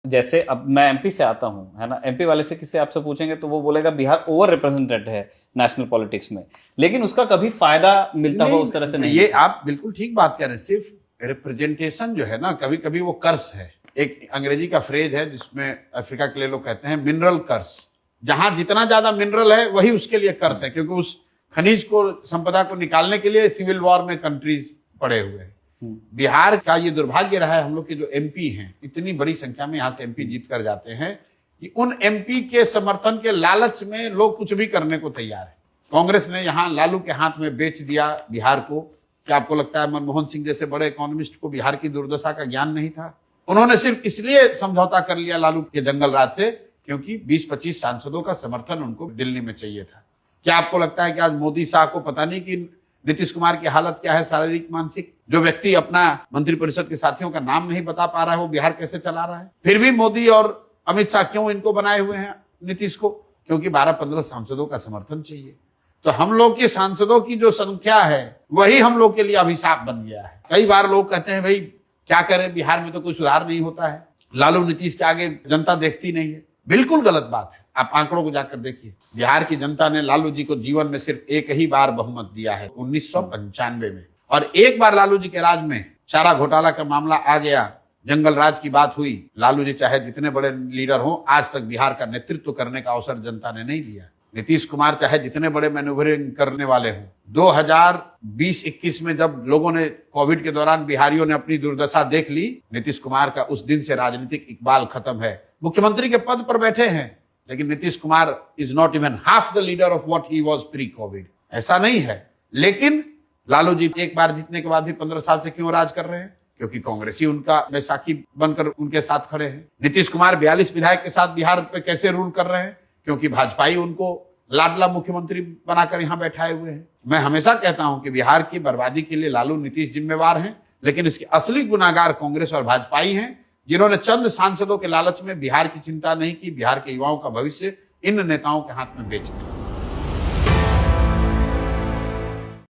जैसे अब मैं एमपी से आता हूं, है ना, एमपी वाले से किसी आपसे पूछेंगे तो वो बोलेगा बिहार ओवर रिप्रेजेंटेड है नेशनल पॉलिटिक्स में, लेकिन उसका कभी फायदा मिलता हुआ उस तरह से नहीं। ये आप बिल्कुल ठीक बात कर रहे हैं। सिर्फ रिप्रेजेंटेशन जो है ना, कभी कभी वो कर्स है। एक अंग्रेजी का फ्रेज है जिसमें अफ्रीका के लिए लोग कहते हैं मिनरल कर्स। जहां जितना ज्यादा मिनरल है वही उसके लिए कर्स है, क्योंकि उस खनिज को, संपदा को निकालने के लिए सिविल वॉर में कंट्रीज पड़े हुए हैं। बिहार का ये दुर्भाग्य रहा है, हम लोग के जो एमपी हैं, इतनी बड़ी संख्या में यहाँ से एमपी जीत कर जाते हैं कि उन एमपी के समर्थन के लालच में लोग कुछ भी करने को तैयार है। कांग्रेस ने यहाँ लालू के हाथ में बेच दिया बिहार को। क्या आपको लगता है मनमोहन सिंह जैसे बड़े इकोनॉमिस्ट को बिहार की दुर्दशा का ज्ञान नहीं था? उन्होंने सिर्फ इसलिए समझौता कर लिया लालू के जंगल राज से क्योंकि 20-25 सांसदों का समर्थन उनको दिल्ली में चाहिए था। क्या आपको लगता है कि आज मोदी शाह को पता नहीं कि नीतीश कुमार की हालत क्या है, शारीरिक मानसिक? जो व्यक्ति अपना मंत्रिपरिषद के साथियों का नाम नहीं बता पा रहा है वो बिहार कैसे चला रहा है? फिर भी मोदी और अमित शाह क्यों इनको बनाए हुए हैं नीतीश को? क्योंकि 12-15 सांसदों का समर्थन चाहिए। तो हम लोग के सांसदों की जो संख्या है वही हम लोग के लिए अभिशाप बन गया है। कई बार लोग कहते हैं भाई क्या करें, बिहार में तो कोई सुधार नहीं होता है, लालू नीतीश के आगे जनता देखती नहीं है। बिल्कुल गलत बात है। आप आंकड़ों को जाकर देखिए, बिहार की जनता ने लालू जी को जीवन में सिर्फ एक ही बार बहुमत दिया है, 1995 में। और एक बार लालू जी के राज में चारा घोटाला का मामला आ गया, जंगल राज की बात हुई, लालू जी चाहे जितने बड़े लीडर हो, आज तक बिहार का नेतृत्व करने का अवसर जनता ने नहीं दिया। नीतीश कुमार चाहे जितने बड़े मैन्यूवरिंग करने वाले हों, 2020-21 में जब लोगों ने कोविड के दौरान बिहारियों ने अपनी दुर्दशा देख ली, नीतीश कुमार का उस दिन से राजनीतिक इकबाल खत्म है। मुख्यमंत्री के पद पर बैठे हैं, लेकिन Nitish Kumar is not even half the leader of what he was pre Covid. ऐसा नहीं है। लेकिन लालू जी एक बार जीतने के बाद भी 15 साल से क्यों राज कर रहे हैं? क्योंकि कांग्रेस ही उनका बैसाखी बनकर उनके साथ खड़े हैं। नीतीश कुमार 42 विधायक के साथ बिहार पे कैसे रूल कर रहे हैं? क्योंकि भाजपा ही उनको लाडला मुख्यमंत्री बनाकर यहाँ बैठाए हुए हैं। मैं हमेशा कहता हूं कि बिहार की बर्बादी के लिए लालू नीतीश जिम्मेवार हैं, लेकिन इसके असली गुनाहगार कांग्रेस और भाजपा ही हैं, जिन्होंने चंद सांसदों के लालच में बिहार की चिंता नहीं की, बिहार के युवाओं का भविष्य इन नेताओं के हाथ में बेच दिया।